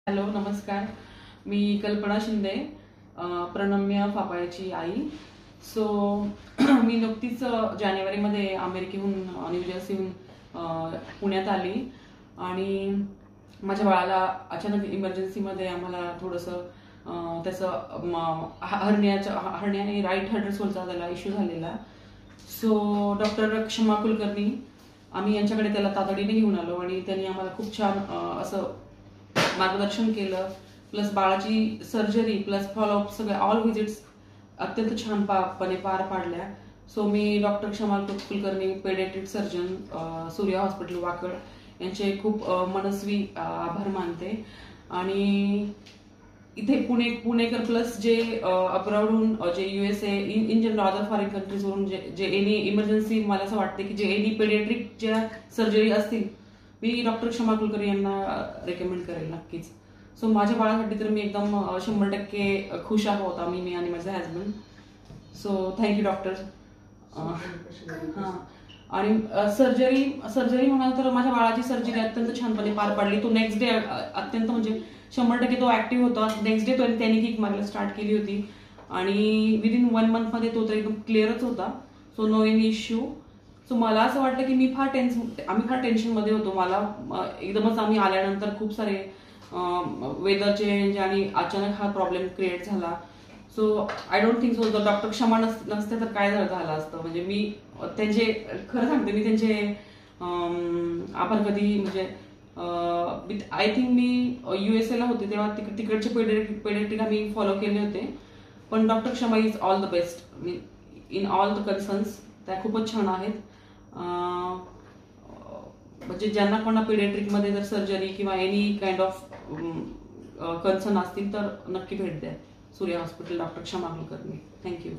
Hello, नमस्कार. मी कल्पना शिंदे, प्रणम्य फापायाची आई. सो मी नुकतीच जानेवारीमध्ये अमेरिकेहून न्यू जर्सीहून पुण्यात आली आणि माझ्या बाळाला अचानक इमर्जन्सीमध्ये आम्हाला थोडंसं त्याचं हरण्याने राईट हायड्रोसोलचा त्याला इश्यू झालेला. सो डॉक्टर क्षमा कुलकर्णी आम्ही यांच्याकडे त्याला तातडीने घेऊन आलो आणि त्यांनी आम्हाला खूप छान असं मार्गदर्शन केलं. प्लस बाळाची सर्जरी प्लस फॉलोअप सगळे ऑल व्हिजिट्स अत्यंत छानपणे पार पाडल्या. सो मी डॉक्टर क्षमा Kulkarni, paediatric surgeon, Surya hospital Wakad यांचे खूप मनस्वी आभार मानते. आणि इथे पुणेकर प्लस जे अब्रॉडहून जे USA in general other foreign कंट्रीजवरून जे एनी इमर्जन्सी मला असं वाटते की जे एनी पेडियाट्रिक ज्या सर्जरी असतील मी डॉक्टर क्षमा कुलकर्णी यांना रेकमेंड करेल नक्कीच. सो माझ्या बाळासाठी तर मी एकदम 100% खुश आहोत मी आणि माझे हजबंड. So thank you doctor. हां, आणि सर्जरी म्हणाल तर माझ्या बाळाची सर्जरी अत्यंत छानपणे पार पाडली. तो नेक्स्ट डे अत्यंत म्हणजे 100% तो ऍक्टिव्ह होता. नेक्स्ट डे त्याने किक मारायला स्टार्ट केली होती आणि विदिन 1 मंथमध्ये तो तर एकदम क्लिअरच होता. So no any issue. So मला असं वाटलं की आम्ही फार टेन्शनमध्ये होतो. मला एकदमच आम्ही आल्यानंतर खूप सारे वेदर चेंज आणि अचानक हा प्रॉब्लेम क्रिएट झाला. So I don't think so doctor क्षमा नसते तर काय झालं असतं. म्हणजे मी त्यांचे खरं सांगते, मी त्यांचे आभार कधी म्हणजे आय थिंक मी USA ला होते तेव्हा तिकडचे पेडियाट्रिक आम्ही फॉलो केले होते. पण डॉक्टर क्षमा is all the best in all the concerns. त्या खूपच छान आहेत. म्हणजे ज्यांना कोणा पेडियाट्रिकमध्ये जर सर्जरी किंवा एनी काइंड ऑफ कन्सर्न असतील तर नक्की भेट द्या सूर्या हॉस्पिटल, डॉक्टर क्षमा कुलकर्णी. थँक्यू.